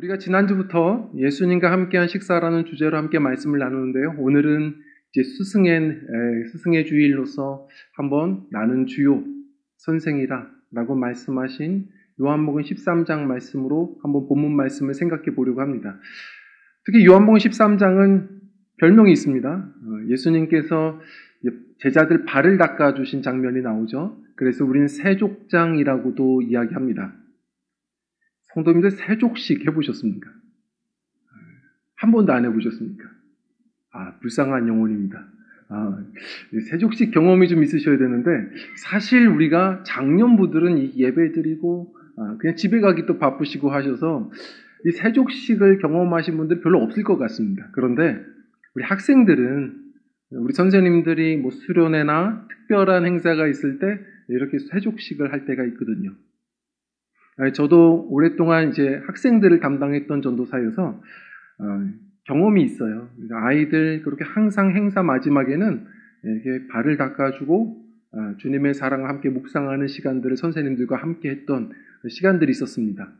우리가 지난주부터 예수님과 함께한 식사라는 주제로 함께 말씀을 나누는데요. 오늘은 이제 스승의 주일로서 한번 나는 주요 선생이라 라고 말씀하신 요한복음 13장 말씀으로 한번 본문 말씀을 생각해 보려고 합니다. 특히 요한복음 13장은 별명이 있습니다. 예수님께서 제자들 발을 닦아주신 장면이 나오죠. 그래서 우리는 세족장이라고도 이야기합니다. 성도님들 세족식 해보셨습니까? 한 번도 안 해보셨습니까? 불쌍한 영혼입니다. 세족식 경험이 좀 있으셔야 되는데, 사실 우리가 장년부들은 이 예배 드리고 그냥 집에 가기도 바쁘시고 하셔서 이 세족식을 경험하신 분들 별로 없을 것 같습니다. 그런데 우리 학생들은 우리 선생님들이 뭐 수련회나 특별한 행사가 있을 때 이렇게 세족식을 할 때가 있거든요. 저도 오랫동안 이제 학생들을 담당했던 전도사여서 경험이 있어요. 아이들 그렇게 항상 행사 마지막에는 이렇게 발을 닦아주고 주님의 사랑을 함께 묵상하는 시간들을 선생님들과 함께 했던 시간들이 있었습니다.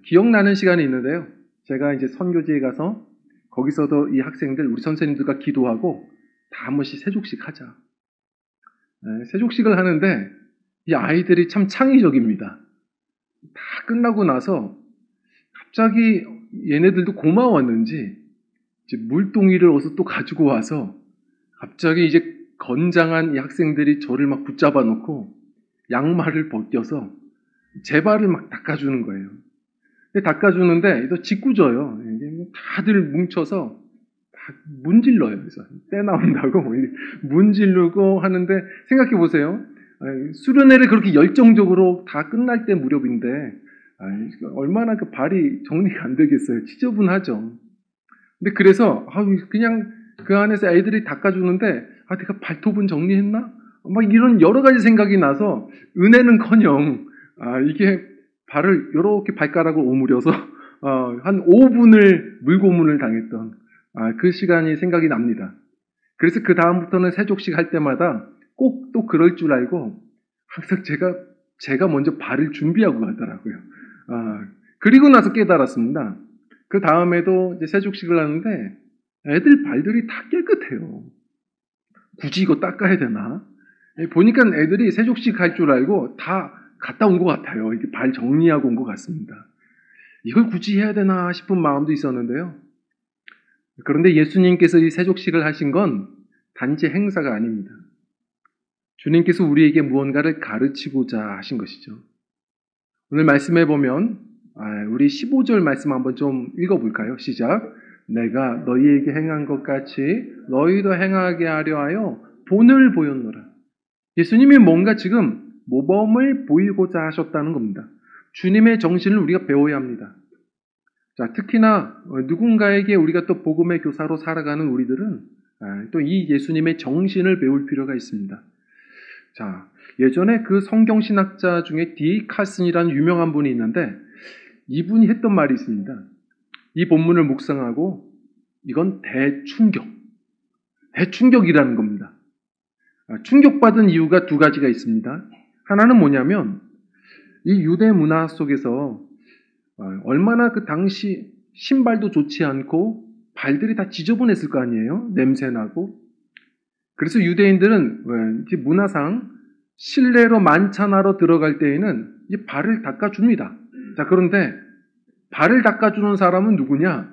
기억나는 시간이 있는데요. 제가 이제 선교지에 가서 거기서도 이 학생들, 우리 선생님들과 기도하고 다 한 번씩 세족식 하자. 세족식을 하는데 이 아이들이 참 창의적입니다. 다 끝나고 나서 갑자기 얘네들도 고마웠는지 이제 물동이를 어디서 또 가지고 와서 갑자기 이제 건장한 이 학생들이 저를 막 붙잡아 놓고 양말을 벗겨서 제 발을 막 닦아주는 거예요. 닦아주는데 또 짓궂어요. 다들 뭉쳐서 다 문질러요. 그래서 때 나온다고 문지르고 하는데 생각해 보세요. 수련회를 그렇게 열정적으로 다 끝날 때 무렵인데 얼마나 그 발이 정리가 안 되겠어요. 지저분하죠. 근데 그래서 그냥 그 안에서 애들이 닦아주는데 내가 발톱은 정리했나? 막 이런 여러 가지 생각이 나서 은혜는커녕 이게 발을 이렇게 발가락을 오므려서 한 5분을 물고문을 당했던 그 시간이 생각이 납니다. 그래서 그 다음부터는 세족식 할 때마다 꼭 또 그럴 줄 알고 항상 제가 먼저 발을 준비하고 가더라고요. 그리고 나서 깨달았습니다. 그 다음에도 이제 세족식을 하는데 애들 발들이 다 깨끗해요. 굳이 이거 닦아야 되나? 보니까 애들이 세족식 할 줄 알고 다 갔다 온 것 같아요. 이렇게 발 정리하고 온 것 같습니다. 이걸 굳이 해야 되나 싶은 마음도 있었는데요. 그런데 예수님께서 이 세족식을 하신 건 단지 행사가 아닙니다. 주님께서 우리에게 무언가를 가르치고자 하신 것이죠. 오늘 말씀해 보면 우리 15절 말씀 한번 좀 읽어볼까요? 시작. 내가 너희에게 행한 것 같이 너희도 행하게 하려 하여 본을 보였노라. 예수님이 뭔가 지금 모범을 보이고자 하셨다는 겁니다. 주님의 정신을 우리가 배워야 합니다. 자, 특히나 누군가에게 우리가 또 복음의 교사로 살아가는 우리들은 또 이 예수님의 정신을 배울 필요가 있습니다. 자, 예전에 그 성경신학자 중에 D. 칼슨이라는 유명한 분이 있는데 이분이 했던 말이 있습니다. 이 본문을 묵상하고 이건 대충격이라는 겁니다. 충격받은 이유가 두 가지가 있습니다. 하나는 뭐냐면 이 유대 문화 속에서 얼마나 그 당시 신발도 좋지 않고 발들이 다 지저분했을 거 아니에요? 냄새나고. 그래서 유대인들은 문화상 실내로 만찬하러 들어갈 때에는 이 발을 닦아줍니다. 자, 그런데 발을 닦아주는 사람은 누구냐?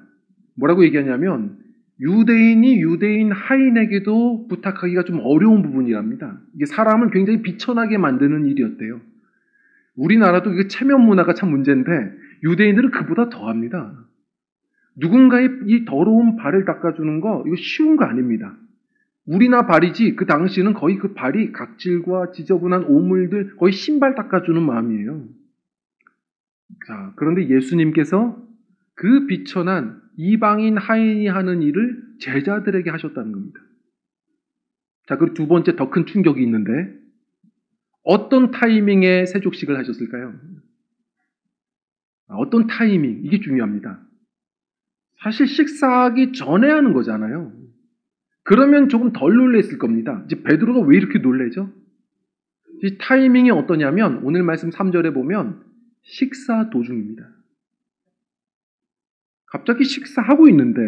뭐라고 얘기하냐면 유대인이 유대인 하인에게도 부탁하기가 좀 어려운 부분이랍니다. 이게 사람을 굉장히 비천하게 만드는 일이었대요. 우리나라도 이게 체면 문화가 참 문제인데 유대인들은 그보다 더합니다. 누군가의 이 더러운 발을 닦아주는 거 이거 쉬운 거 아닙니다. 우리나 발이지 그 당시는 거의 그 발이 각질과 지저분한 오물들 거의 신발 닦아주는 마음이에요. 자, 그런데 예수님께서 그 비천한 이방인 하인이 하는 일을 제자들에게 하셨다는 겁니다. 자, 그리고 두 번째 더 큰 충격이 있는데 어떤 타이밍에 세족식을 하셨을까요? 어떤 타이밍, 이게 중요합니다. 사실 식사하기 전에 하는 거잖아요. 그러면 조금 덜 놀랬을 겁니다. 이제 베드로가 왜 이렇게 놀래죠? 이 타이밍이 어떠냐면 오늘 말씀 3절에 보면 식사 도중입니다. 갑자기 식사하고 있는데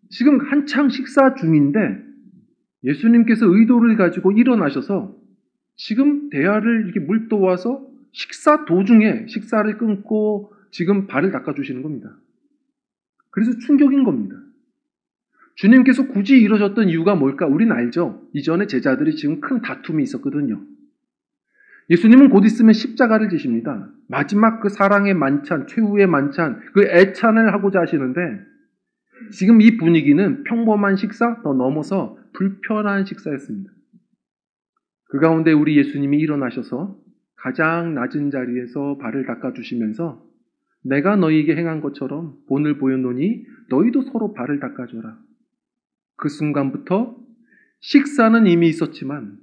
지금 한창 식사 중인데 예수님께서 의도를 가지고 일어나셔서 지금 대야를 이렇게 물떠와서 식사 도중에 식사를 끊고 지금 발을 닦아주시는 겁니다. 그래서 충격인 겁니다. 주님께서 굳이 이러셨던 이유가 뭘까? 우린 알죠. 이전에 제자들이 지금 큰 다툼이 있었거든요. 예수님은 곧 있으면 십자가를 지십니다. 마지막 그 사랑의 만찬, 최후의 만찬, 그 애찬을 하고자 하시는데 지금 이 분위기는 평범한 식사 더 넘어서 불편한 식사였습니다. 그 가운데 우리 예수님이 일어나셔서 가장 낮은 자리에서 발을 닦아주시면서 내가 너희에게 행한 것처럼 본을 보였노니 너희도 서로 발을 닦아줘라. 그 순간부터 식사는 이미 있었지만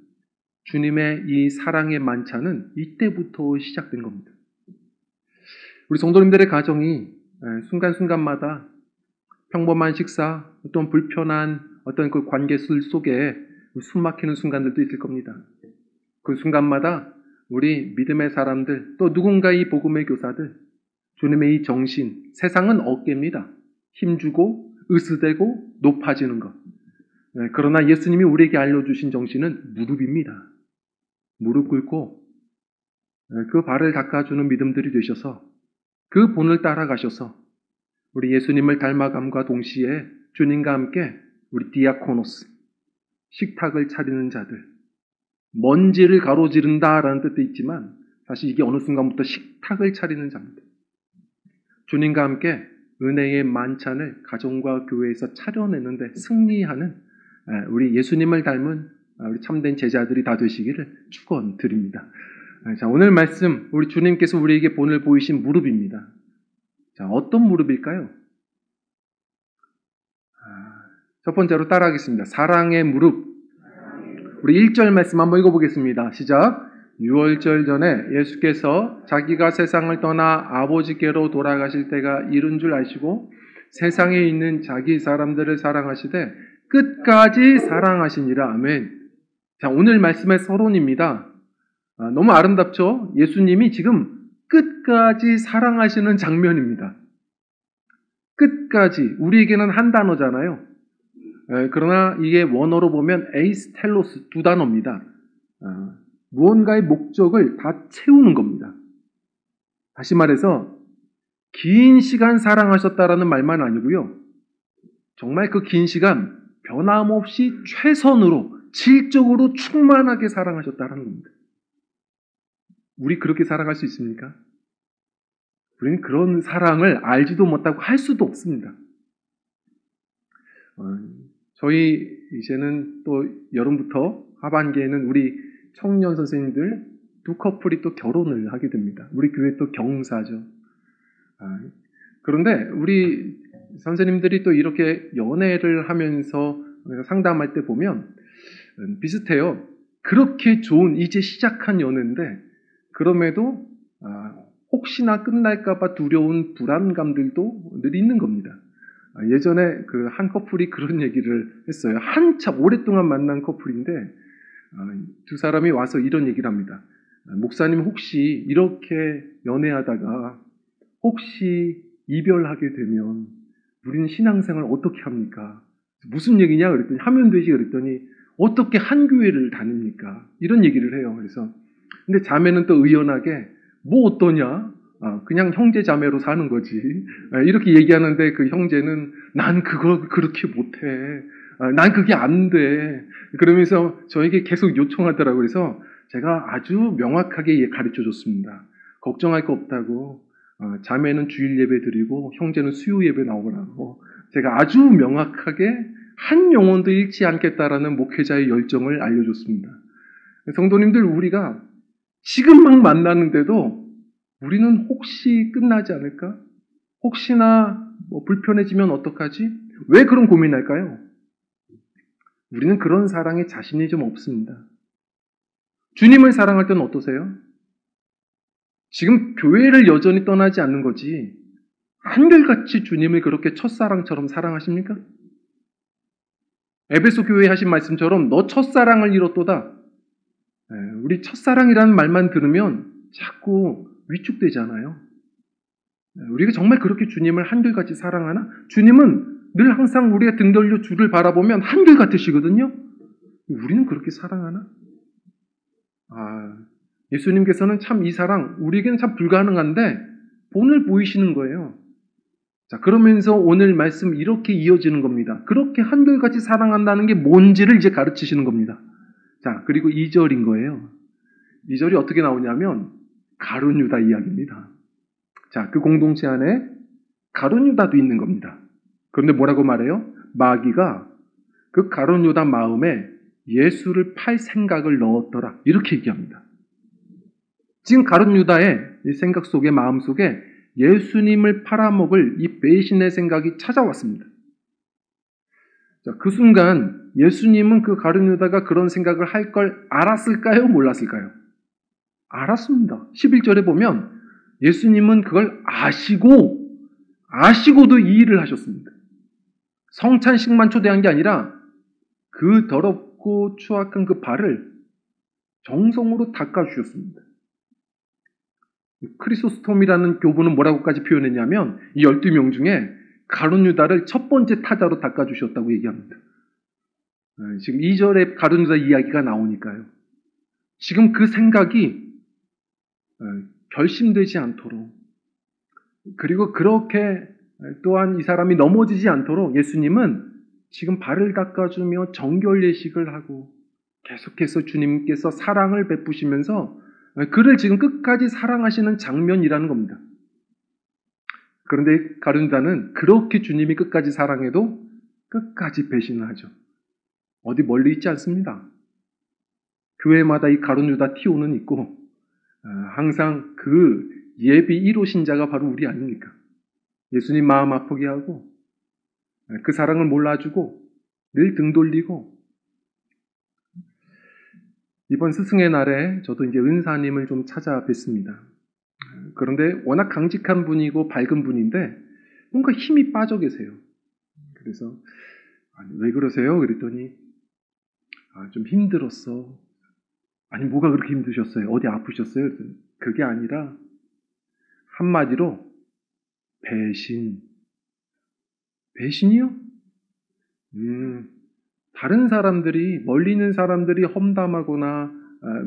주님의 이 사랑의 만찬은 이때부터 시작된 겁니다. 우리 성도님들의 가정이 순간순간마다 평범한 식사, 어떤 불편한 어떤 그 관계술 속에 숨 막히는 순간들도 있을 겁니다. 그 순간마다 우리 믿음의 사람들, 또 누군가 이 복음의 교사들, 주님의 이 정신, 세상은 어깨입니다. 힘주고, 으스대고, 높아지는 것. 그러나 예수님이 우리에게 알려주신 정신은 무릎입니다. 무릎 꿇고 그 발을 닦아주는 믿음들이 되셔서 그 본을 따라가셔서 우리 예수님을 닮아감과 동시에 주님과 함께 우리 디아코노스, 식탁을 차리는 자들, 먼지를 가로지른다라는 뜻도 있지만 사실 이게 어느 순간부터 식탁을 차리는 자입니다. 주님과 함께 은혜의 만찬을 가정과 교회에서 차려내는데 승리하는 우리 예수님을 닮은 우리 참된 제자들이 다 되시기를 축원드립니다. 자, 오늘 말씀 우리 주님께서 우리에게 본을 보이신 무릎입니다. 자, 어떤 무릎일까요? 첫 번째로 따라하겠습니다. 사랑의 무릎. 우리 1절 말씀 한번 읽어보겠습니다. 시작. 유월절 전에 예수께서 자기가 세상을 떠나 아버지께로 돌아가실 때가 이른 줄 아시고 세상에 있는 자기 사람들을 사랑하시되 끝까지 사랑하시니라. 아멘. 자, 오늘 말씀의 서론입니다. 너무 아름답죠? 예수님이 지금 끝까지 사랑하시는 장면입니다. 끝까지. 우리에게는 한 단어잖아요. 그러나 이게 원어로 보면 에이스텔로스 두 단어입니다. 무언가의 목적을 다 채우는 겁니다. 다시 말해서 긴 시간 사랑하셨다라는 말만 아니고요. 정말 그 긴 시간 변함없이 최선으로 질적으로 충만하게 사랑하셨다는 겁니다. 우리 그렇게 사랑할 수 있습니까? 우리는 그런 사랑을 알지도 못하고 할 수도 없습니다. 저희 이제는 또 여름부터 하반기에는 우리 청년 선생님들 두 커플이 또 결혼을 하게 됩니다. 우리 교회 또 경사죠. 그런데 우리 선생님들이 또 이렇게 연애를 하면서 상담할 때 보면 비슷해요. 그렇게 좋은 이제 시작한 연애인데 그럼에도 혹시나 끝날까봐 두려운 불안감들도 늘 있는 겁니다. 예전에 그 한 커플이 그런 얘기를 했어요. 한참 오랫동안 만난 커플인데 두 사람이 와서 이런 얘기를 합니다. 목사님 혹시 이렇게 연애하다가 혹시 이별하게 되면 우리는 신앙생활 어떻게 합니까? 무슨 얘기냐 그랬더니 하면 되지 그랬더니 어떻게 한 교회를 다닙니까? 이런 얘기를 해요. 그래서 근데 자매는 또 의연하게 뭐 어떠냐? 그냥 형제 자매로 사는 거지. 이렇게 얘기하는데 그 형제는 난 그걸 그렇게 못해. 난 그게 안 돼. 그러면서 저에게 계속 요청하더라고요. 그래서 제가 아주 명확하게 가르쳐 줬습니다. 걱정할 거 없다고. 자매는 주일 예배 드리고 형제는 수요 예배 나오라고. 제가 아주 명확하게 한 영혼도 잃지 않겠다라는 목회자의 열정을 알려줬습니다. 성도님들, 우리가 지금 막 만나는데도 우리는 혹시 끝나지 않을까? 혹시나 불편해지면 어떡하지? 왜 그런 고민할까요? 우리는 그런 사랑에 자신이 좀 없습니다. 주님을 사랑할 때는 어떠세요? 지금 교회를 여전히 떠나지 않는 거지 한결같이 주님을 그렇게 첫사랑처럼 사랑하십니까? 에베소 교회에 하신 말씀처럼 너 첫사랑을 잃었도다. 우리 첫사랑이라는 말만 들으면 자꾸 위축되잖아요. 우리가 정말 그렇게 주님을 한결같이 사랑하나? 주님은 늘 항상 우리가 등 돌려 주를 바라보면 한결같으시거든요. 우리는 그렇게 사랑하나? 예수님께서는 참 이 사랑, 우리에게는 참 불가능한데 본을 보이시는 거예요. 자, 그러면서 오늘 말씀 이렇게 이어지는 겁니다. 그렇게 한결같이 사랑한다는 게 뭔지를 이제 가르치시는 겁니다. 자, 그리고 2절인 거예요. 2절이 어떻게 나오냐면 가룟 유다 이야기입니다. 자, 그 공동체 안에 가룟 유다도 있는 겁니다. 그런데 뭐라고 말해요? 마귀가 그 가룟 유다 마음에 예수를 팔 생각을 넣었더라. 이렇게 얘기합니다. 지금 가룟 유다의 이 생각 속에, 마음 속에 예수님을 팔아먹을 이 배신의 생각이 찾아왔습니다. 자, 그 순간 예수님은 그 가룟 유다가 그런 생각을 할 걸 알았을까요? 몰랐을까요? 알았습니다. 11절에 보면 예수님은 그걸 아시고도 이 일을 하셨습니다. 성찬식만 초대한 게 아니라 그 더럽고 추악한 그 발을 정성으로 닦아주셨습니다. 크리소스톰이라는 교부는 뭐라고까지 표현했냐면 이 12명 중에 가룟 유다를 첫 번째 타자로 닦아주셨다고 얘기합니다. 지금 2절에 가룟 유다 이야기가 나오니까요. 지금 그 생각이 결심되지 않도록, 그리고 그렇게 또한 이 사람이 넘어지지 않도록 예수님은 지금 발을 닦아주며 정결 예식을 하고 계속해서 주님께서 사랑을 베푸시면서 그를 지금 끝까지 사랑하시는 장면이라는 겁니다. 그런데 가룟 유다는 그렇게 주님이 끝까지 사랑해도 끝까지 배신을 하죠. 어디 멀리 있지 않습니다. 교회마다 이 가룟 유다 티오는 있고 항상 그 예비 1호 신자가 바로 우리 아닙니까? 예수님 마음 아프게 하고 그 사랑을 몰라주고 늘 등 돌리고. 이번 스승의 날에 저도 이제 은사님을 좀 찾아뵀습니다. 그런데 워낙 강직한 분이고 밝은 분인데 뭔가 힘이 빠져 계세요. 그래서 왜 그러세요? 그랬더니 좀 힘들었어. 아니 뭐가 그렇게 힘드셨어요? 어디 아프셨어요? 그랬더니 그게 아니라 한마디로 배신이요? 다른 사람들이, 멀리 있는 사람들이 험담하거나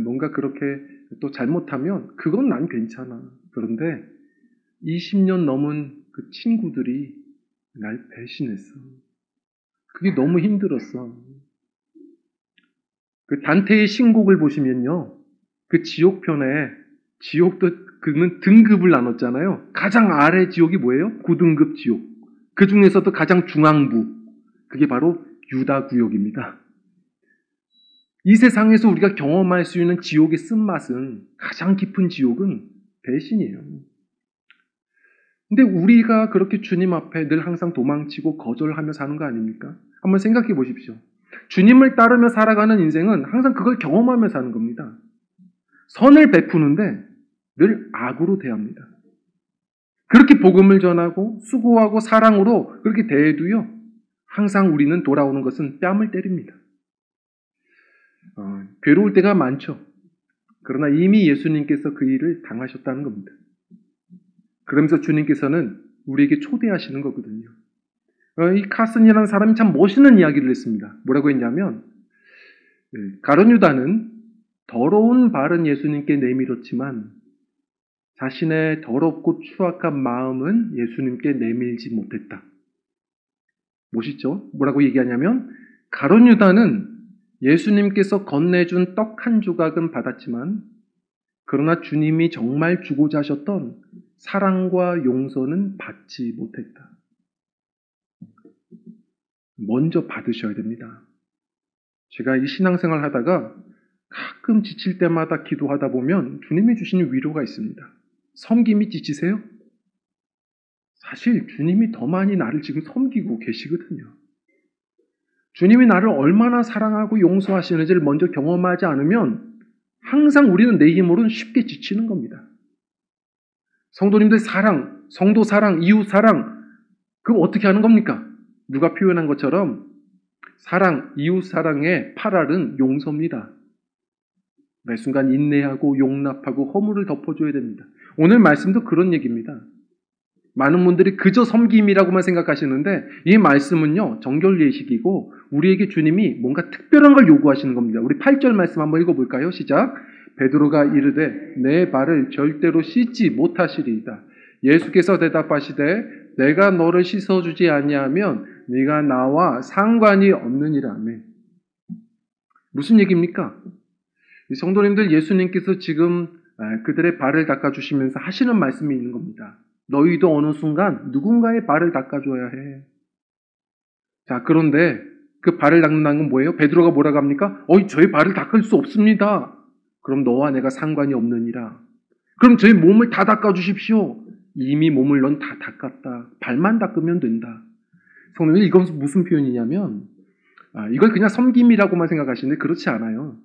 뭔가 그렇게 또 잘못하면 그건 난 괜찮아. 그런데 20년 넘은 그 친구들이 날 배신했어. 그게 너무 힘들었어. 그 단테의 신곡을 보시면요. 그 지옥편에, 지옥도 그는 등급을 나눴잖아요. 가장 아래 지옥이 뭐예요? 9등급 지옥. 그 중에서도 가장 중앙부. 그게 바로 유다 구역입니다. 이 세상에서 우리가 경험할 수 있는 지옥의 쓴맛은, 가장 깊은 지옥은 배신이에요. 근데 우리가 그렇게 주님 앞에 늘 항상 도망치고 거절하며 사는 거 아닙니까? 한번 생각해 보십시오. 주님을 따르며 살아가는 인생은 항상 그걸 경험하며 사는 겁니다. 선을 베푸는데 늘 악으로 대합니다. 그렇게 복음을 전하고 수고하고 사랑으로 그렇게 대해도요, 항상 우리는 돌아오는 것은 뺨을 때립니다. 괴로울 때가 많죠. 그러나 이미 예수님께서 그 일을 당하셨다는 겁니다. 그러면서 주님께서는 우리에게 초대하시는 거거든요. 이 카슨이라는 사람이 참 멋있는 이야기를 했습니다. 뭐라고 했냐면, 가룟 유다는 더러운 발은 예수님께 내밀었지만 자신의 더럽고 추악한 마음은 예수님께 내밀지 못했다. 멋있죠? 뭐라고 얘기하냐면, 가룟 유다는 예수님께서 건네준 떡 한 조각은 받았지만 그러나 주님이 정말 주고자 하셨던 사랑과 용서는 받지 못했다. 먼저 받으셔야 됩니다. 제가 이 신앙생활 하다가 가끔 지칠 때마다 기도하다 보면 주님이 주시는 위로가 있습니다. 섬김이 지치세요? 사실 주님이 더 많이 나를 지금 섬기고 계시거든요. 주님이 나를 얼마나 사랑하고 용서하시는지를 먼저 경험하지 않으면 항상 우리는 내 힘으로는 쉽게 지치는 겁니다. 성도님들 사랑, 성도 사랑, 이웃 사랑, 그거 어떻게 하는 겁니까? 누가 표현한 것처럼 사랑, 이웃 사랑의 8알은 용서입니다. 매 순간 인내하고 용납하고 허물을 덮어줘야 됩니다. 오늘 말씀도 그런 얘기입니다. 많은 분들이 그저 섬김이라고만 생각하시는데 이 말씀은요, 정결 예식이고 우리에게 주님이 뭔가 특별한 걸 요구하시는 겁니다. 우리 8절 말씀 한번 읽어볼까요? 시작. 베드로가 이르되 내 발을 절대로 씻지 못하시리이다. 예수께서 대답하시되 내가 너를 씻어주지 아니하면 네가 나와 상관이 없느니라며. 무슨 얘기입니까? 성도님들, 예수님께서 지금 그들의 발을 닦아주시면서 하시는 말씀이 있는 겁니다. 너희도 어느 순간 누군가의 발을 닦아줘야 해. 자, 그런데 그 발을 닦는다는 건 뭐예요? 베드로가 뭐라고 합니까? 저희 발을 닦을 수 없습니다. 그럼 너와 내가 상관이 없느니라. 그럼 저희 몸을 다 닦아주십시오. 이미 몸을 넌 다 닦았다. 발만 닦으면 된다. 성도님, 이건 무슨 표현이냐면 이걸 그냥 섬김이라고만 생각하시는데 그렇지 않아요.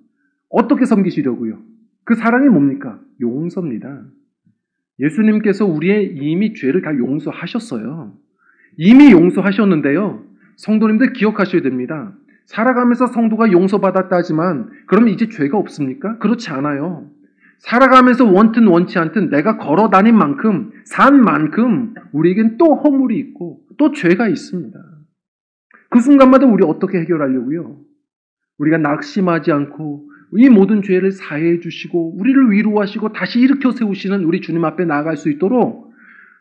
어떻게 섬기시려고요? 그 사랑이 뭡니까? 용서입니다. 예수님께서 우리의 이미 죄를 다 용서하셨어요. 이미 용서하셨는데요. 성도님들 기억하셔야 됩니다. 살아가면서 성도가 용서받았다 하지만 그럼 이제 죄가 없습니까? 그렇지 않아요. 살아가면서 원튼 원치 않든 내가 걸어다닌 만큼, 산 만큼 우리에겐 또 허물이 있고 또 죄가 있습니다. 그 순간마다 우리 어떻게 해결하려고요? 우리가 낙심하지 않고 이 모든 죄를 사해해 주시고 우리를 위로하시고 다시 일으켜 세우시는 우리 주님 앞에 나아갈 수 있도록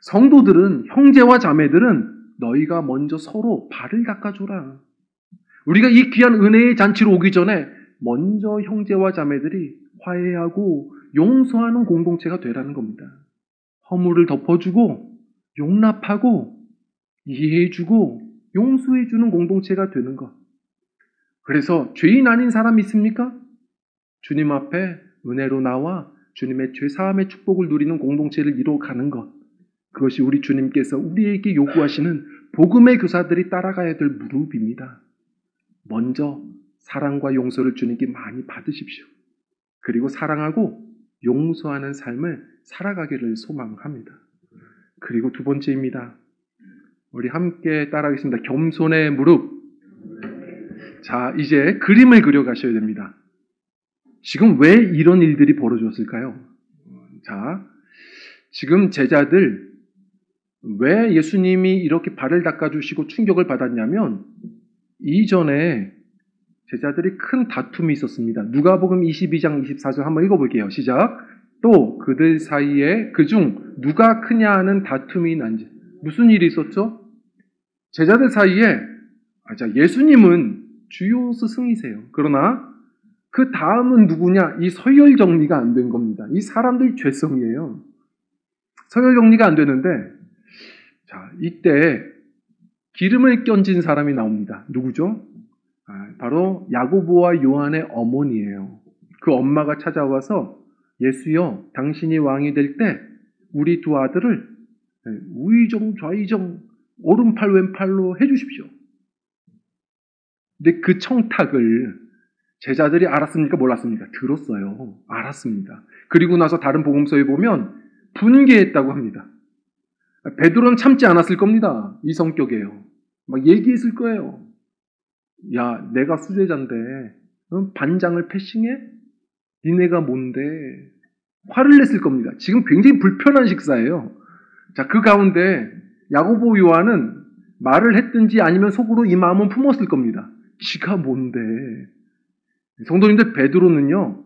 성도들은, 형제와 자매들은 너희가 먼저 서로 발을 닦아줘라. 우리가 이 귀한 은혜의 잔치로 오기 전에 먼저 형제와 자매들이 화해하고 용서하는 공동체가 되라는 겁니다. 허물을 덮어주고 용납하고 이해해주고 용서해주는 공동체가 되는 것. 그래서 죄인 아닌 사람이 있습니까? 주님 앞에 은혜로 나와 주님의 죄사함의 축복을 누리는 공동체를 이루어가는 것. 그것이 우리 주님께서 우리에게 요구하시는 복음의 교사들이 따라가야 될 무릎입니다. 먼저 사랑과 용서를 주님께 많이 받으십시오. 그리고 사랑하고 용서하는 삶을 살아가기를 소망합니다. 그리고 두 번째입니다. 우리 함께 따라하겠습니다. 겸손의 무릎. 자, 이제 그림을 그려가셔야 됩니다. 지금 왜 이런 일들이 벌어졌을까요? 자, 지금 제자들 왜 예수님이 이렇게 발을 닦아주시고 충격을 받았냐면 이전에 제자들이 큰 다툼이 있었습니다. 누가복음 22장 24절 한번 읽어볼게요. 시작. 또 그들 사이에 그중 누가 크냐 하는 다툼이 난지. 무슨 일이 있었죠? 제자들 사이에 예수님은 주요 스승이세요. 그러나 그 다음은 누구냐? 이 서열 정리가 안 된 겁니다. 이 사람들이 죄성이에요. 서열 정리가 안 되는데 자, 이때 기름을 껴진 사람이 나옵니다. 누구죠? 바로 야고보와 요한의 어머니예요. 그 엄마가 찾아와서 예수여, 당신이 왕이 될 때 우리 두 아들을 우의정 좌의정 오른팔 왼팔로 해주십시오. 근데 그 청탁을 제자들이 알았습니까? 몰랐습니까? 들었어요. 알았습니다. 그리고 나서 다른 복음서에 보면 분개했다고 합니다. 베드로는 참지 않았을 겁니다. 이 성격이에요. 막 얘기했을 거예요. 야, 내가 수제자인데 반장을 패싱해? 니네가 뭔데? 화를 냈을 겁니다. 지금 굉장히 불편한 식사예요. 자, 그 가운데 야고보 요한은 말을 했든지 아니면 속으로 이 마음은 품었을 겁니다. 지가 뭔데? 성도님들, 베드로는요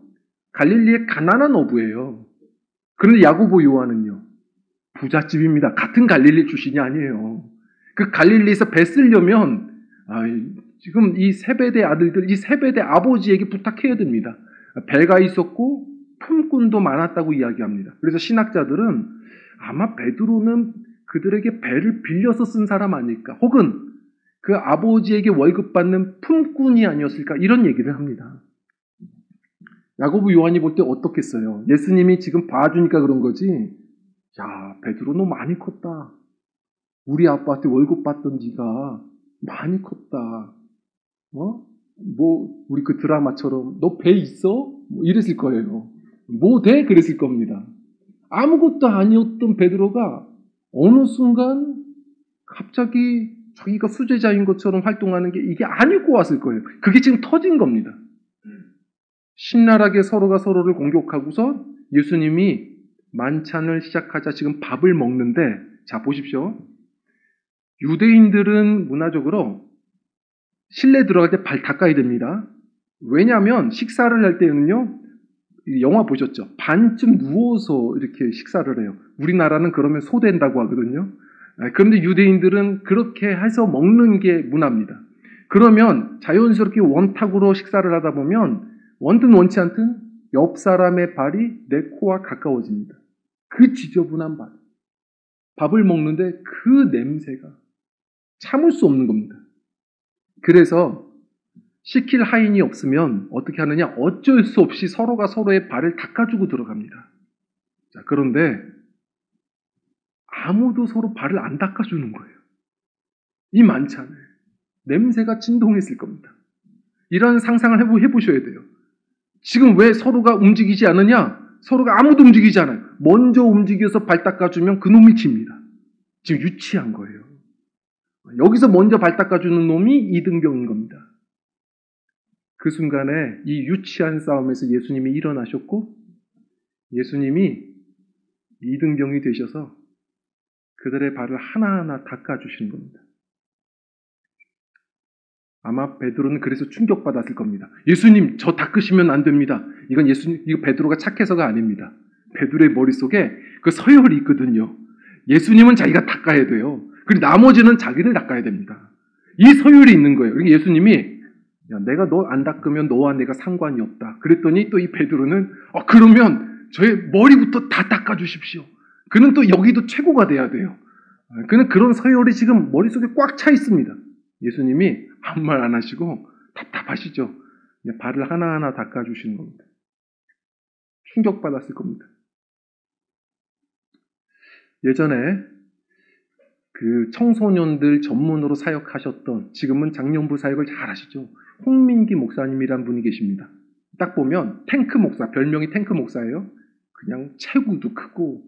갈릴리의 가난한 어부예요. 그런데 야고보 요한은요 부잣집입니다. 같은 갈릴리 출신이 아니에요. 그 갈릴리에서 배 쓰려면 지금 이 세베대 아들들, 이 세베대 아버지에게 부탁해야 됩니다. 배가 있었고 품꾼도 많았다고 이야기합니다. 그래서 신학자들은 아마 베드로는 그들에게 배를 빌려서 쓴 사람 아닐까, 혹은 그 아버지에게 월급 받는 품꾼이 아니었을까, 이런 얘기를 합니다. 야고보 요한이 볼 때 어떻겠어요? 예수님이 지금 봐주니까 그런 거지. 야, 베드로 너 많이 컸다. 우리 아빠한테 월급 받던 네가 많이 컸다. 우리 그 드라마처럼 너 배 있어? 이랬을 거예요. 뭐 돼? 그랬을 겁니다. 아무것도 아니었던 베드로가 어느 순간 갑자기 자기가 수제자인 것처럼 활동하는 게 이게 아니고 왔을 거예요. 그게 지금 터진 겁니다. 신랄하게 서로가 서로를 공격하고서 예수님이 만찬을 시작하자 지금 밥을 먹는데 자, 보십시오. 유대인들은 문화적으로 실내 들어갈 때 발 닦아야 됩니다. 왜냐하면 식사를 할 때는요, 영화 보셨죠? 반쯤 누워서 이렇게 식사를 해요. 우리나라는 그러면 소된다고 하거든요. 그런데 유대인들은 그렇게 해서 먹는 게 문화입니다. 그러면 자연스럽게 원탁으로 식사를 하다 보면 원든 원치 않든 옆 사람의 발이 내 코와 가까워집니다. 그 지저분한 발. 밥을 먹는데 그 냄새가 참을 수 없는 겁니다. 그래서 시킬 하인이 없으면 어떻게 하느냐? 어쩔 수 없이 서로가 서로의 발을 닦아주고 들어갑니다. 자, 그런데 아무도 서로 발을 안 닦아주는 거예요. 이 만찬에 냄새가 진동했을 겁니다. 이런 상상을 해보셔야 돼요. 지금 왜 서로가 움직이지 않느냐? 서로가 아무도 움직이지 않아요. 먼저 움직여서 발 닦아주면 그놈이 집니다. 지금 유치한 거예요. 여기서 먼저 발 닦아주는 놈이 이등병인 겁니다. 그 순간에 이 유치한 싸움에서 예수님이 일어나셨고 예수님이 이등병이 되셔서 그들의 발을 하나하나 닦아주시는 겁니다. 아마 베드로는 그래서 충격받았을 겁니다. 예수님, 저 닦으시면 안 됩니다. 이건 이거 베드로가 착해서가 아닙니다. 베드로의 머릿속에 그 서열이 있거든요. 예수님은 자기가 닦아야 돼요. 그리고 나머지는 자기를 닦아야 됩니다. 이 서열이 있는 거예요. 그러니까 예수님이 야, 내가 너 안 닦으면 너와 내가 상관이 없다. 그랬더니 또 이 베드로는 그러면 저의 머리부터 다 닦아주십시오. 그는 또 여기도 최고가 돼야 돼요. 그는 그런 서열이 지금 머릿속에 꽉 차 있습니다. 예수님이 아무 말 안 하시고 답답하시죠. 발을 하나하나 닦아주시는 겁니다. 충격받았을 겁니다. 예전에 그 청소년들 전문으로 사역하셨던, 지금은 장년부 사역을 잘 하시죠. 홍민기 목사님이란 분이 계십니다. 딱 보면 탱크 목사, 별명이 탱크 목사예요. 그냥 체구도 크고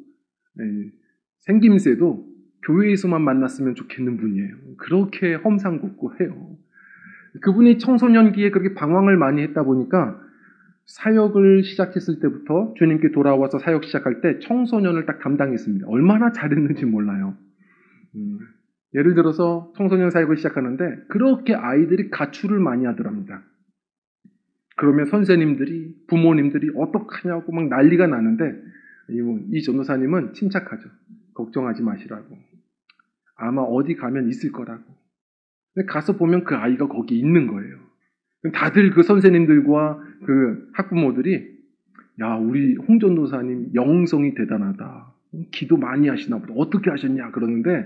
생김새도 교회에서만 만났으면 좋겠는 분이에요. 그렇게 험상궂고 해요. 그분이 청소년기에 그렇게 방황을 많이 했다 보니까 사역을 시작했을 때부터 주님께 돌아와서 사역 시작할 때 청소년을 딱 담당했습니다. 얼마나 잘했는지 몰라요. 예를 들어서 청소년 사역을 시작하는데 그렇게 아이들이 가출을 많이 하더랍니다. 그러면 선생님들이, 부모님들이 어떡하냐고 막 난리가 나는데 이 전도사님은 침착하죠. 걱정하지 마시라고. 아마 어디 가면 있을 거라고. 근데 가서 보면 그 아이가 거기 있는 거예요. 다들 그 선생님들과 그 학부모들이 야, 우리 홍 전도사님 영성이 대단하다. 기도 많이 하시나 보다. 어떻게 하셨냐 그러는데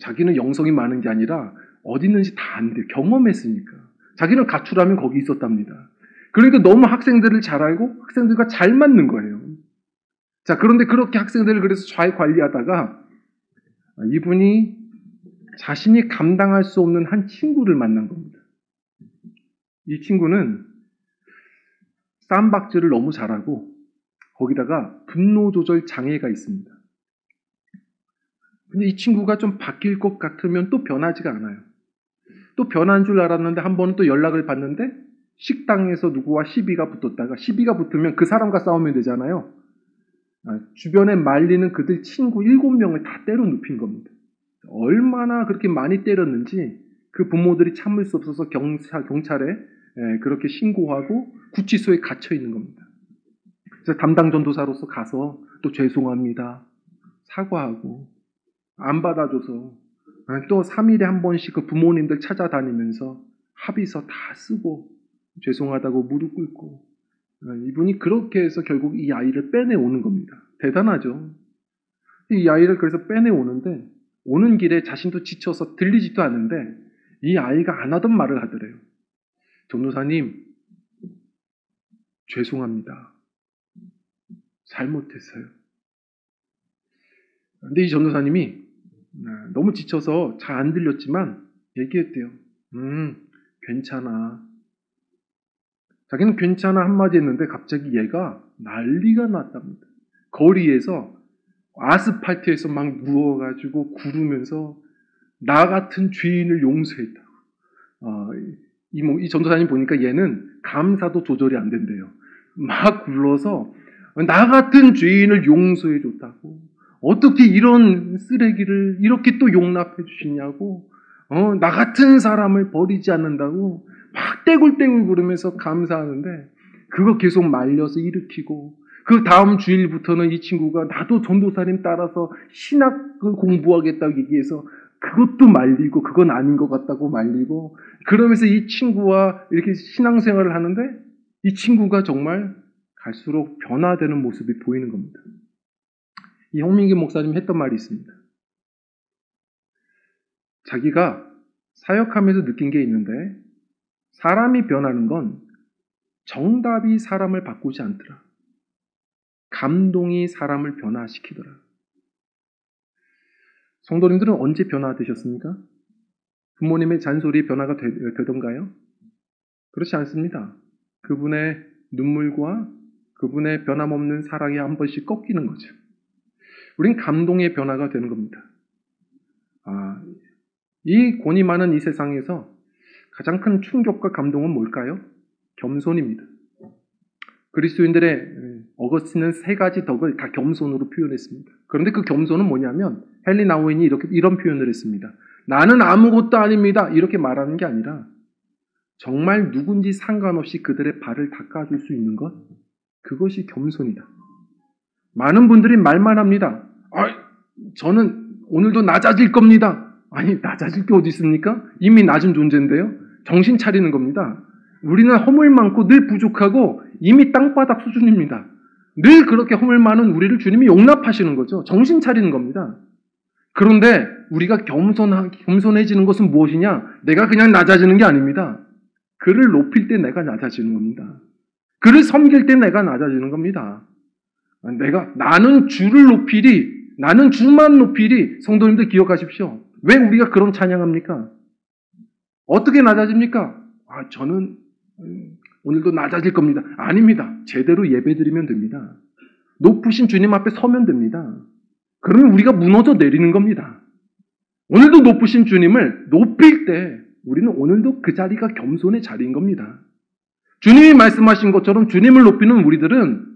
자기는 영성이 많은 게 아니라 어디 있는지 다 안 돼. 경험했으니까. 자기는 가출하면 거기 있었답니다. 그러니까 너무 학생들을 잘 알고 학생들과 잘 맞는 거예요. 자, 그런데 그렇게 학생들을 그래서 잘 관리하다가 이분이 자신이 감당할 수 없는 한 친구를 만난 겁니다. 이 친구는 쌈박질을 너무 잘하고 거기다가 분노 조절 장애가 있습니다. 근데 이 친구가 좀 바뀔 것 같으면 또 변하지가 않아요. 또 변한 줄 알았는데 한 번은 또 연락을 받는데 식당에서 누구와 시비가 붙었다가 시비가 붙으면 그 사람과 싸우면 되잖아요. 주변에 말리는 그들 친구 7명을 다 때려 눕힌 겁니다. 얼마나 그렇게 많이 때렸는지 그 부모들이 참을 수 없어서 경찰에 그렇게 신고하고 구치소에 갇혀 있는 겁니다. 그래서 담당 전도사로서 가서 또 죄송합니다. 사과하고 안 받아줘서 또 3일에 한 번씩 그 부모님들 찾아다니면서 합의서 다 쓰고 죄송하다고 무릎 꿇고 이분이 그렇게 해서 결국 이 아이를 빼내오는 겁니다. 대단하죠. 이 아이를 그래서 빼내오는데 오는 길에 자신도 지쳐서 들리지도 않는데 이 아이가 안 하던 말을 하더래요. 전도사님, 죄송합니다. 잘못했어요. 근데 이 전도사님이 너무 지쳐서 잘 안 들렸지만 얘기했대요. 괜찮아. 자기는 괜찮아 한마디 했는데 갑자기 얘가 난리가 났답니다. 거리에서 아스팔트에서 막 누워가지고 구르면서 나 같은 죄인을 용서했다고. 이 전도사님 보니까 얘는 감사도 조절이 안 된대요. 막 굴러서 나 같은 죄인을 용서해줬다고. 어떻게 이런 쓰레기를 이렇게 또 용납해 주시냐고, 나 같은 사람을 버리지 않는다고 막 떼굴떼굴 구르면서 감사하는데, 그거 계속 말려서 일으키고, 그 다음 주일부터는 이 친구가 나도 전도사님 따라서 신학을 공부하겠다고 얘기해서 그것도 말리고, 그건 아닌 것 같다고 말리고, 그러면서 이 친구와 이렇게 신앙생활을 하는데 이 친구가 정말 갈수록 변화되는 모습이 보이는 겁니다. 이 홍민기 목사님이 했던 말이 있습니다. 자기가 사역하면서 느낀 게 있는데, 사람이 변하는 건 정답이 사람을 바꾸지 않더라. 감동이 사람을 변화시키더라. 성도님들은 언제 변화되셨습니까? 부모님의 잔소리에 변화가 되던가요? 그렇지 않습니다. 그분의 눈물과 그분의 변함없는 사랑이 한 번씩 꺾이는 거죠. 우린 감동의 변화가 되는 겁니다. 이 권위 많은 이 세상에서 가장 큰 충격과 감동은 뭘까요? 겸손입니다. 그리스도인들의 어거스틴은 세 가지 덕을 다 겸손으로 표현했습니다. 그런데 그 겸손은 뭐냐면 헨리 나우인이 이런 표현을 했습니다. 나는 아무것도 아닙니다. 이렇게 말하는 게 아니라 정말 누군지 상관없이 그들의 발을 닦아줄 수 있는 것, 그것이 겸손이다. 많은 분들이 말만 합니다. 저는 오늘도 낮아질 겁니다. 아니, 낮아질 게 어디 있습니까? 이미 낮은 존재인데요. 정신 차리는 겁니다. 우리는 허물 많고 늘 부족하고 이미 땅바닥 수준입니다. 늘 그렇게 허물 많은 우리를 주님이 용납하시는 거죠. 정신 차리는 겁니다. 그런데 우리가 겸손해지는 것은 무엇이냐? 내가 그냥 낮아지는 게 아닙니다. 그를 높일 때 내가 낮아지는 겁니다. 그를 섬길 때 내가 낮아지는 겁니다. 나는 주를 높이리, 나는 주만 높이리. 성도님들 기억하십시오. 왜 우리가 그런 찬양합니까? 어떻게 낮아집니까? 저는 오늘도 낮아질 겁니다. 아닙니다. 제대로 예배드리면 됩니다. 높으신 주님 앞에 서면 됩니다. 그러면 우리가 무너져 내리는 겁니다. 오늘도 높으신 주님을 높일 때 우리는 오늘도 그 자리가 겸손의 자리인 겁니다. 주님이 말씀하신 것처럼 주님을 높이는 우리들은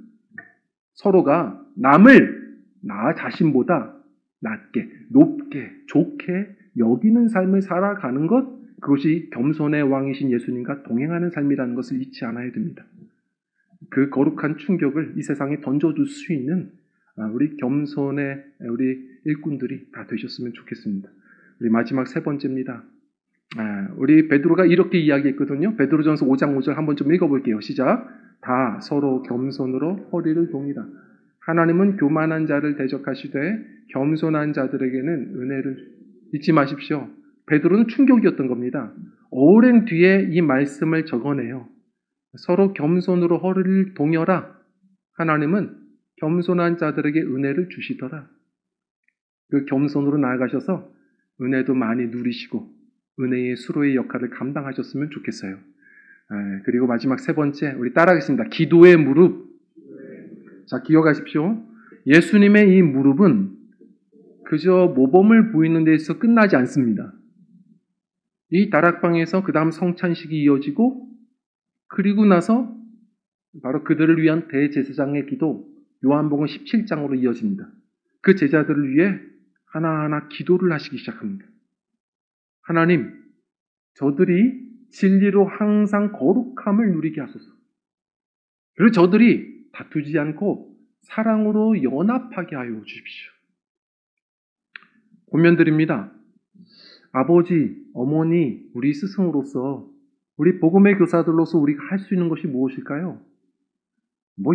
서로가 남을 나 자신보다 낮게, 높게, 좋게 여기는 삶을 살아가는 것, 그것이 겸손의 왕이신 예수님과 동행하는 삶이라는 것을 잊지 않아야 됩니다. 그 거룩한 충격을 이 세상에 던져줄 수 있는 우리 겸손의 우리 일꾼들이 다 되셨으면 좋겠습니다. 우리 마지막 세 번째입니다. 우리 베드로가 이렇게 이야기했거든요. 베드로전서 5장 5절 한번 좀 읽어볼게요. 시작. 다 서로 겸손으로 허리를 동이라. 하나님은 교만한 자를 대적하시되 겸손한 자들에게는 은혜를 잊지 마십시오. 베드로는 충격이었던 겁니다. 오랜 뒤에 이 말씀을 적어내요. 서로 겸손으로 허리를 동여라. 하나님은 겸손한 자들에게 은혜를 주시더라. 그 겸손으로 나아가셔서 은혜도 많이 누리시고 은혜의 수로의 역할을 감당하셨으면 좋겠어요. 그리고 마지막 세 번째, 우리 따라하겠습니다. 기도의 무릎. 자, 기억하십시오. 예수님의 이 무릎은 그저 모범을 보이는 데서 끝나지 않습니다. 이 다락방에서 그 다음 성찬식이 이어지고, 그리고 나서 바로 그들을 위한 대제사장의 기도, 요한복음 17장으로 이어집니다. 그 제자들을 위해 하나하나 기도를 하시기 시작합니다. 하나님, 저들이 진리로 항상 거룩함을 누리게 하소서. 그리고 저들이 다투지 않고 사랑으로 연합하게 하여 주십시오. 고면드립니다. 아버지, 어머니, 우리 스승으로서, 우리 복음의 교사들로서 우리가 할 수 있는 것이 무엇일까요?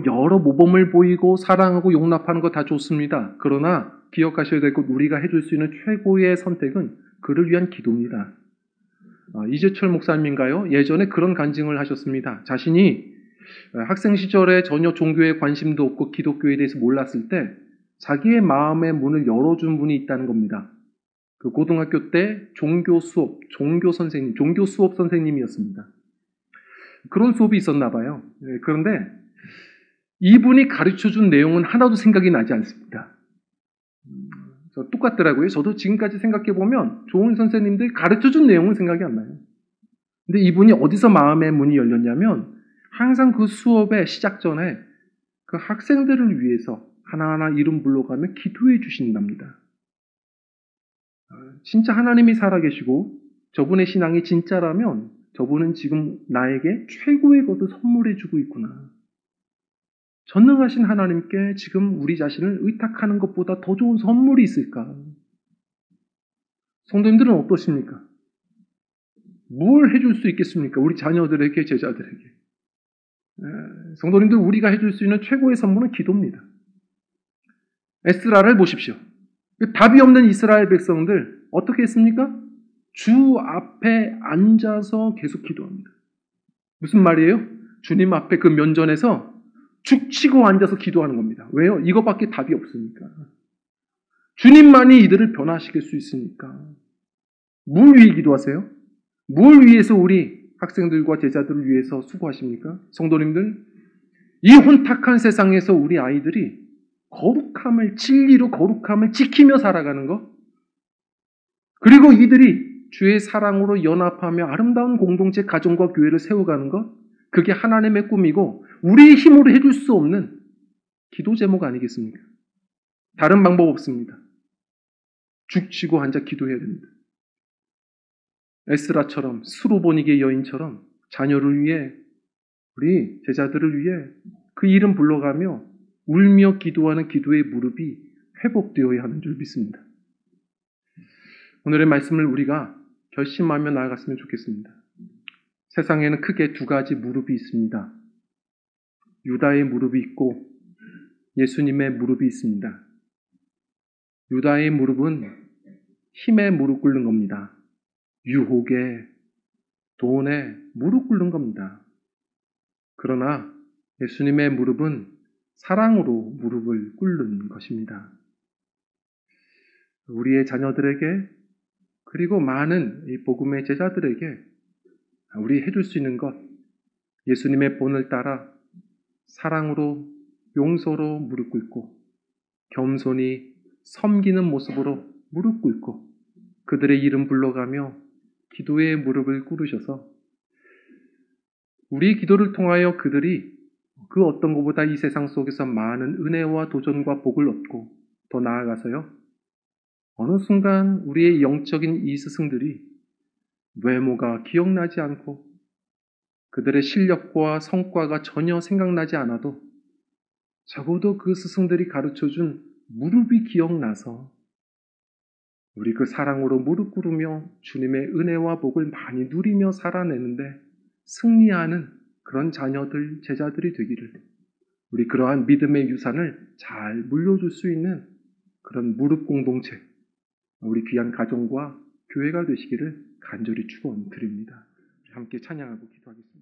여러 모범을 보이고 사랑하고 용납하는 거 다 좋습니다. 그러나 기억하셔야 될 것, 우리가 해줄 수 있는 최고의 선택은 그를 위한 기도입니다. 이재철 목사님인가요? 예전에 그런 간증을 하셨습니다. 자신이 학생 시절에 전혀 종교에 관심도 없고 기독교에 대해서 몰랐을 때 자기의 마음의 문을 열어준 분이 있다는 겁니다. 그 고등학교 때 종교 수업 선생님이었습니다. 그런 수업이 있었나 봐요. 그런데 이분이 가르쳐준 내용은 하나도 생각이 나지 않습니다. 똑같더라고요. 저도 지금까지 생각해보면 좋은 선생님들 가르쳐준 내용은 생각이 안 나요. 근데 이분이 어디서 마음의 문이 열렸냐면 항상 그 수업의 시작 전에 그 학생들을 위해서 하나하나 이름 불러가며 기도해 주신답니다. 진짜 하나님이 살아계시고 저분의 신앙이 진짜라면 저분은 지금 나에게 최고의 것을 선물해 주고 있구나. 전능하신 하나님께 지금 우리 자신을 의탁하는 것보다 더 좋은 선물이 있을까? 성도님들은 어떠십니까? 뭘 해줄 수 있겠습니까? 우리 자녀들에게, 제자들에게. 성도님들, 우리가 해줄 수 있는 최고의 선물은 기도입니다. 에스라를 보십시오. 답이 없는 이스라엘 백성들 어떻게 했습니까? 주 앞에 앉아서 계속 기도합니다. 무슨 말이에요? 주님 앞에 그 면전에서 죽치고 앉아서 기도하는 겁니다. 왜요? 이거밖에 답이 없으니까. 주님만이 이들을 변화시킬 수 있으니까. 뭘 위해 기도하세요? 뭘 위해서 우리 학생들과 제자들을 위해서 수고하십니까? 성도님들, 이 혼탁한 세상에서 우리 아이들이 거룩함을, 진리로 거룩함을 지키며 살아가는 것, 그리고 이들이 주의 사랑으로 연합하며 아름다운 공동체 가정과 교회를 세워가는 것, 그게 하나님의 꿈이고 우리의 힘으로 해줄 수 없는 기도 제목 아니겠습니까? 다른 방법 없습니다. 죽치고 앉아 기도해야 됩니다. 에스라처럼, 스로보니게 여인처럼 자녀를 위해, 우리 제자들을 위해 그 이름 불러가며 울며 기도하는 기도의 무릎이 회복되어야 하는 줄 믿습니다. 오늘의 말씀을 우리가 결심하며 나아갔으면 좋겠습니다. 세상에는 크게 두 가지 무릎이 있습니다. 유다의 무릎이 있고 예수님의 무릎이 있습니다. 유다의 무릎은 힘에 무릎 꿇는 겁니다. 유혹에, 돈에 무릎 꿇는 겁니다. 그러나 예수님의 무릎은 사랑으로 무릎을 꿇는 것입니다. 우리의 자녀들에게, 그리고 많은 이 복음의 제자들에게 우리 해줄 수 있는 것, 예수님의 본을 따라 사랑으로, 용서로 무릎 꿇고 겸손히 섬기는 모습으로 무릎 꿇고 그들의 이름 불러가며 기도의 무릎을 꿇으셔서 우리 기도를 통하여 그들이 그 어떤 것보다 이 세상 속에서 많은 은혜와 도전과 복을 얻고 더 나아가서요, 어느 순간 우리의 영적인 이 스승들이 외모가 기억나지 않고 그들의 실력과 성과가 전혀 생각나지 않아도 적어도 그 스승들이 가르쳐준 무릎이 기억나서 우리 그 사랑으로 무릎 꿇으며 주님의 은혜와 복을 많이 누리며 살아내는데 승리하는 그런 자녀들, 제자들이 되기를, 우리 그러한 믿음의 유산을 잘 물려줄 수 있는 그런 무릎 공동체, 우리 귀한 가정과 교회가 되시기를 간절히 축원드립니다. 함께 찬양하고 기도하겠습니다.